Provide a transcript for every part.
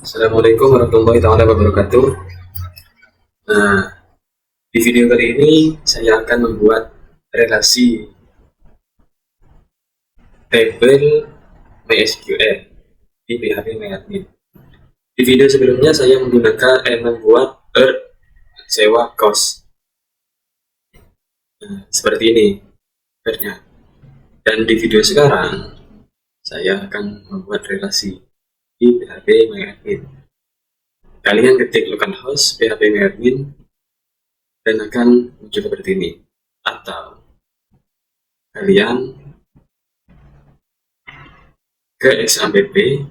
Assalamualaikum warahmatullahi taala wabarakatuh. Nah, di video kali ini saya akan membuat relasi tabel MySQL di PHP MyAdmin. Di video sebelumnya saya membuat sewa cost. Nah, seperti ini earnya. Dan di video sekarang saya akan membuat relasi di PHP MyAdmin. Kalian ketik localhost PHP MyAdmin dan akan muncul seperti ini. Atau kalian ke XAMPP,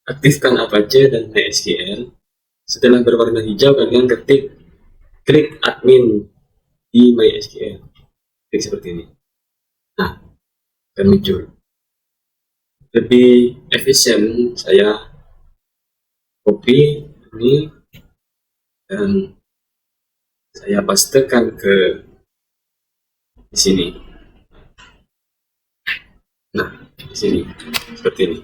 aktifkan Apache dan MySQL. Setelah berwarna hijau, kalian klik admin di MySQL. Klik seperti ini. Nah, akan muncul. Lebih efisien, saya copy ini dan saya pastekan ke di sini. Nah, di sini seperti ini.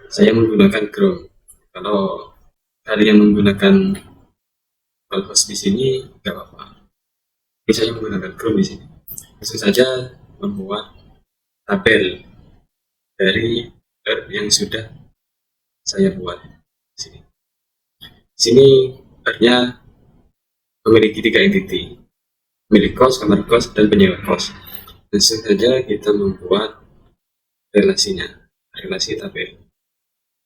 Saya menggunakan Chrome. Kalau kalian menggunakan localhost di sini, nggak apa-apa. Tapi saya menggunakan Chrome di sini. Langsung saja membuat tabel dari yang sudah saya buat di sini. Di sini nya memiliki 3 entity, pemilik kos, kamar kos, dan penyewa kos. Langsung saja kita membuat relasinya, relasi tabel.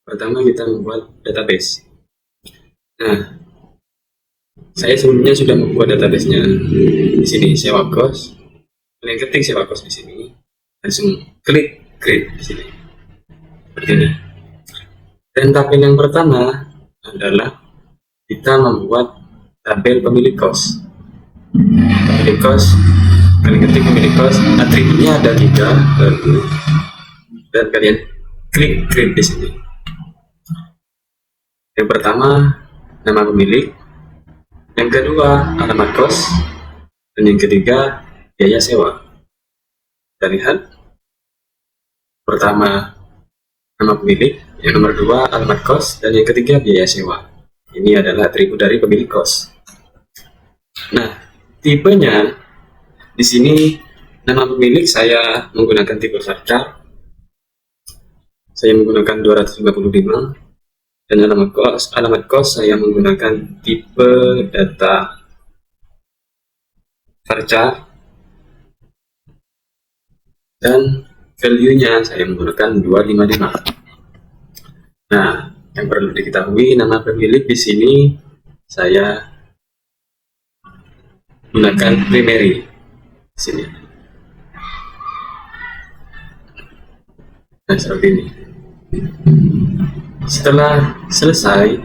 Pertama kita membuat database. Nah, saya sebelumnya sudah membuat databasenya di sini, sewa kos. Kalian ketik sewa kos di sini, langsung klik create di sini, seperti ini. Dan tabel yang pertama adalah kita membuat tabel pemilik kos. Pemilik kos, kalian ketik pemilik kos, atributnya ada 3, dan kalian klik create di sini. Yang pertama nama pemilik, yang kedua alamat kos, dan yang ketiga biaya sewa. Kita lihat, pertama nama pemilik, yang nomor 2 alamat kos, dan yang ketiga biaya sewa. Ini adalah atribut dari pemilik kos. Nah, tipenya di sini nama pemilik saya menggunakan tipe varchar. Saya menggunakan 255, dan alamat kos saya menggunakan tipe data varchar, dan value-nya saya menggunakan 255. Nah, yang perlu diketahui, nama pemilik di sini saya gunakan primary di sini. Nah, seperti ini. Setelah selesai,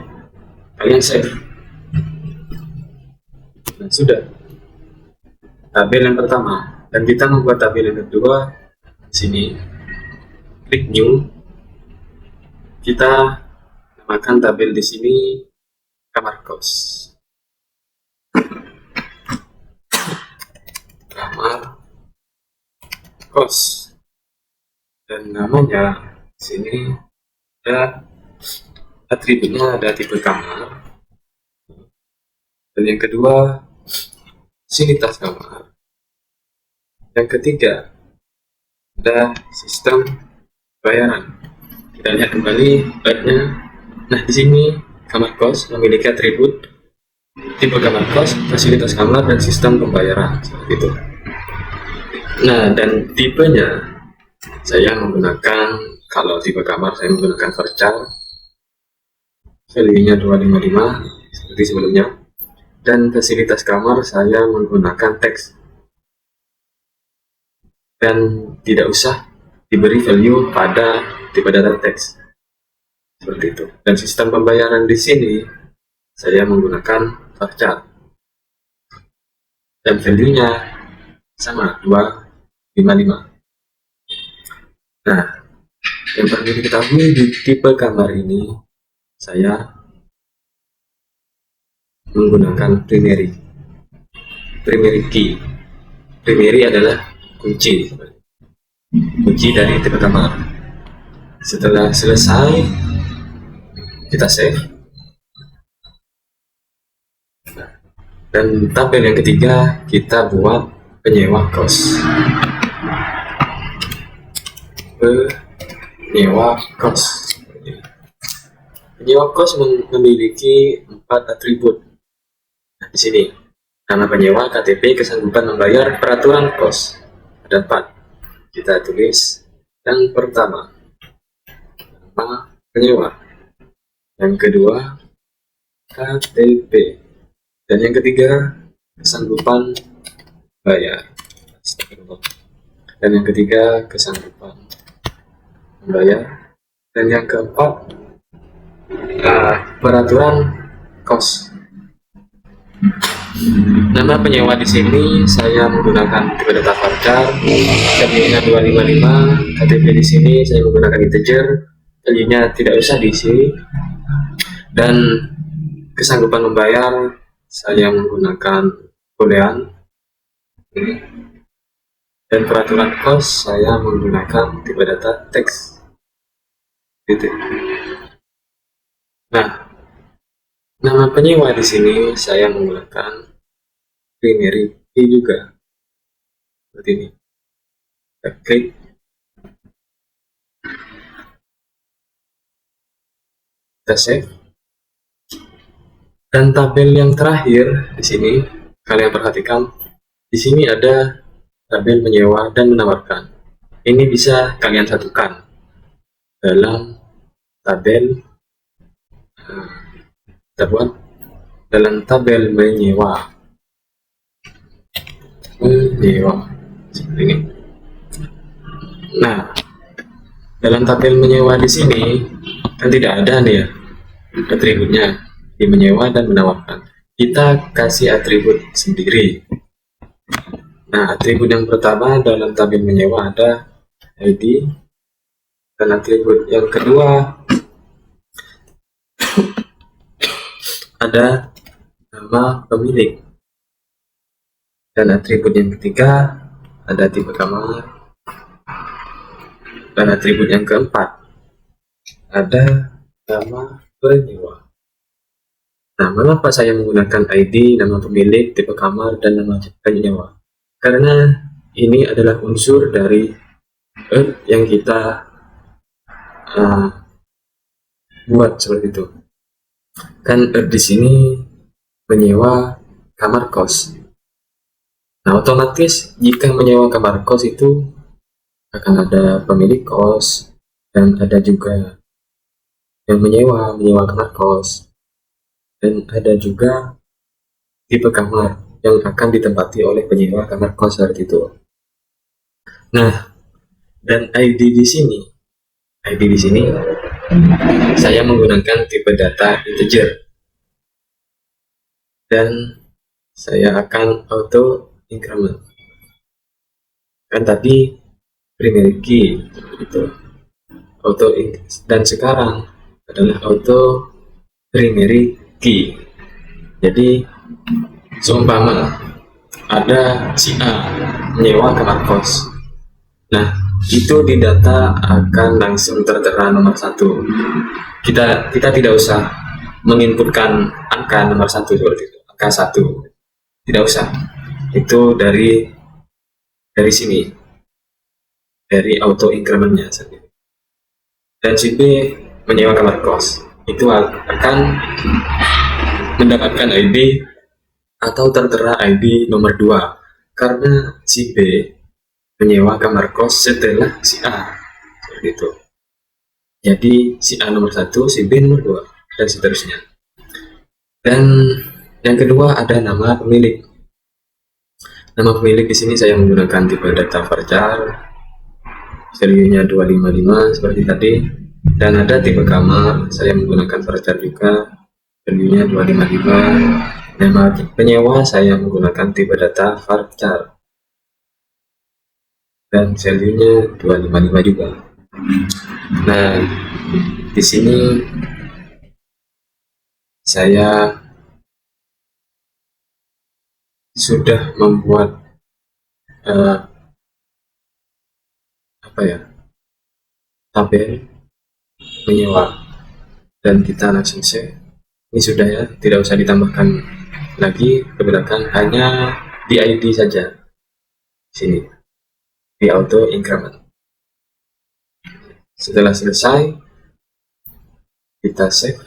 kalian save. Nah, sudah tabel yang pertama, dan kita membuat tabel yang kedua di sini. Klik new. Kita namakan tabel di sini kamar kos. Kamar kos. Dan namanya di sini ada atributnya, ada tipe kamar. Dan yang kedua fasilitas kamar. Yang ketiga ada sistem bayaran. Kita lihat kembali nya. Nah, di sini kamar kos memiliki atribut tipe kamar kos, fasilitas kamar, dan sistem pembayaran seperti itu. Nah, dan tipenya saya menggunakan, kalau tipe kamar saya menggunakan varchar, value-nya 255 seperti sebelumnya, dan fasilitas kamar saya menggunakan teks, dan tidak usah diberi value pada tipe data teks seperti itu. Dan sistem pembayaran di sini saya menggunakan varchar, dan value-nya sama 255. Nah, yang perlu diketahui, di tipe kamar ini saya menggunakan primary key. Primary adalah kunci dari tipe kamar. Setelah selesai, kita save. Dan tabel yang ketiga kita buat penyewa kos. Penyewa kos. Penyewa kos memiliki 4 atribut. Nah, di sini nama penyewa, KTP, kesanggupan membayar, peraturan kos. Ada 4. Kita tulis yang pertama nama penyewa, yang kedua KTP, dan yang ketiga kesanggupan bayar, dan yang ketiga kesanggupan membayar, dan yang keempat peraturan kos. Nama penyewa di sini saya menggunakan tipe data varchar, value-nya 255, KTP di sini saya menggunakan integer, value-nya tidak usah diisi, dan kesanggupan membayar saya menggunakan boolean, dan peraturan kos saya menggunakan tipe data teks. Nah, nama penyewa di sini saya menggunakan primary key juga, seperti ini. Kita klik, kita save. Dan tabel yang terakhir di sini kalian perhatikan, di sini ada tabel menyewa dan menawarkan. Ini bisa kalian satukan dalam tabel, kita buat dalam tabel menyewa seperti ini. Nah, dalam tabel menyewa di sini kan tidak ada nih ya atributnya di menyewa dan menawarkan. Kita kasih atribut sendiri. Nah, atribut yang pertama dalam tabel menyewa ada ID, dan atribut yang kedua ada nama pemilik, dan atribut yang ketiga ada tipe kamar, dan atribut yang keempat ada nama penyewa. Nah, mengapa saya menggunakan ID, nama pemilik, tipe kamar, dan nama penyewa? Karena ini adalah unsur dari earth yang kita buat seperti itu. Kan earth di sini menyewa kamar kos. Nah, otomatis jika menyewa kamar kos itu akan ada pemilik kos, dan ada juga yang menyewa kamar kos, dan ada juga tipe kamar yang akan ditempati oleh penyewa kamar kos seperti itu. Nah, dan ID di sini saya menggunakan tipe data integer, dan saya akan auto increment. Kan tadi primary key itu auto, dan sekarang adalah auto primary key. Jadi seumpama ada si A menyewa kamar kos, nah itu di data akan langsung tertera nomor 1. Kita tidak usah menginputkan angka nomor 1 seperti itu, angka 1 tidak usah, itu dari sini, dari auto incrementnya sendiri. Dan si B menyewa kamar kos itu akan mendapatkan ID atau tertera ID nomor 2 karena si B menyewa kamar kos setelah si A, seperti itu. Jadi si A nomor 1, si B nomor 2, dan seterusnya. Dan yang kedua ada nama pemilik. Nama pemilik di sini saya menggunakan tipe data varchar, value-nya 255 seperti tadi, dan ada tipe kamar, saya menggunakan varchar juga, value-nya 255. Nama penyewa saya menggunakan tipe data varchar, dan value-nya 255 juga. Nah, di sini saya sudah membuat tabel menyewa. dan kita langsung save. Ini sudah ya, tidak usah ditambahkan lagi kebijakan, hanya di ID saja sini di auto increment. Setelah selesai kita save.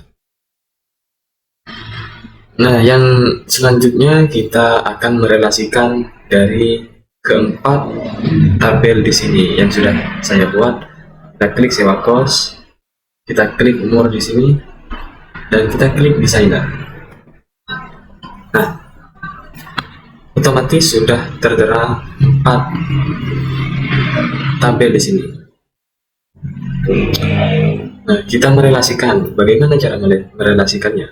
Nah, yang selanjutnya kita akan merelasikan dari keempat tabel di sini yang sudah saya buat. Kita klik sewa kos, kita klik umur di sini, dan kita klik desainer. Nah, otomatis sudah tertera 4 tabel di sini. Nah, kita merelasikan. Bagaimana cara merelasikannya?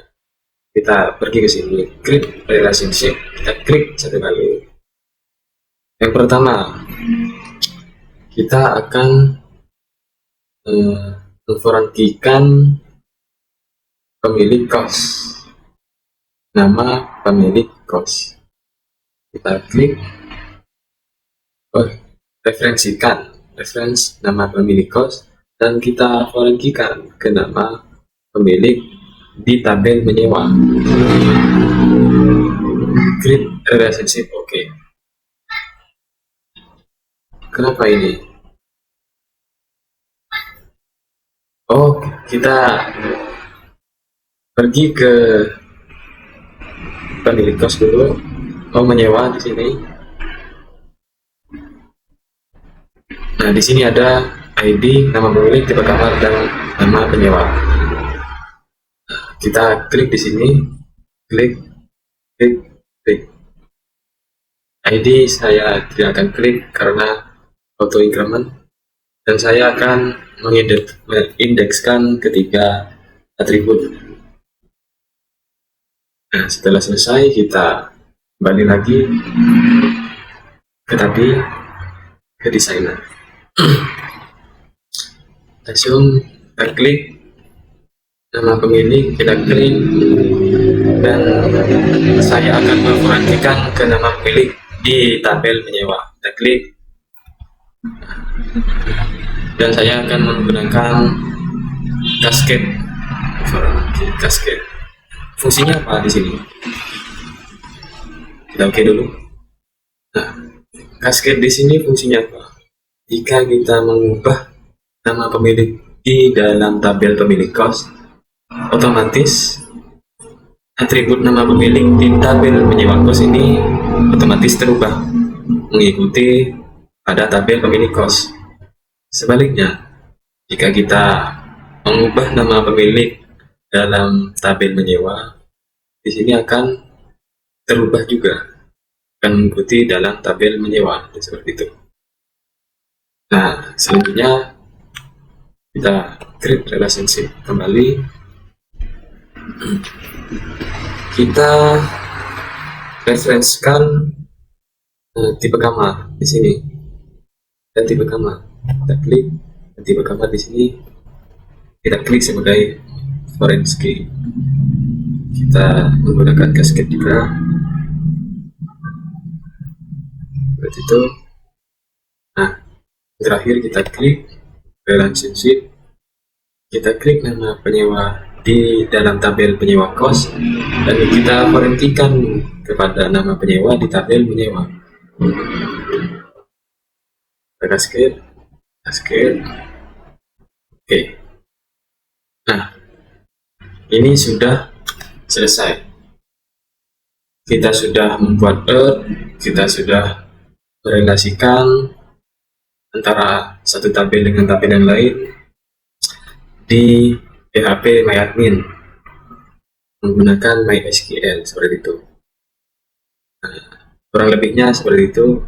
Kita pergi ke sini, klik relationship, kita klik satu kali. Yang pertama, kita akan memforantikan pemilik kos, nama pemilik kos. Kita klik referensi nama pemilik kos, dan kita forantikan ke nama pemilik di tabel menyewa. Klik relationship, oke. Kenapa ini? Oh, kita pergi ke pemilik kos dulu. Oh, menyewa di sini. Nah, di sini ada ID, nama pemilik, tipe kamar, dan nama penyewa. Kita klik di sini, klik. ID saya tidak akan klik karena auto increment, dan saya akan mengindekskan ketiga atribut. Nah, setelah selesai kita kembali lagi ke desainer. Langsung kita klik nama pemilik, kita klik, dan saya akan memforantikan ke nama pemilik di tabel menyewa. Kita klik, dan saya akan menggunakan cascade. Fungsinya apa di sini? Kita oke dulu. Nah, cascade di sini fungsinya apa? Jika kita mengubah nama pemilik di dalam tabel pemilik kos, otomatis atribut nama pemilik di tabel menyewa kos ini otomatis terubah mengikuti pada tabel pemilik kos. Sebaliknya, jika kita mengubah nama pemilik dalam tabel menyewa, di sini akan terubah juga, akan mengikuti dalam tabel menyewa, seperti itu. Nah, selanjutnya kita create relationship kembali. Kita referensikan tipe kamar di sini, dan tipe kamar kita klik, dan tipe kamar di sini kita klik sebagai foreign key. Kita menggunakan cascade juga seperti itu. Nah, terakhir kita klik relationship, kita klik nama penyewa di dalam tabel penyewa kos, dan kita berhentikan kepada nama penyewa di tabel menyewa. Cascade. Oke. Nah, ini sudah selesai. Kita sudah membuat kita sudah merelasikan antara satu tabel dengan tabel yang lain di PHP MyAdmin menggunakan MySQL seperti itu. Nah, kurang lebihnya seperti itu.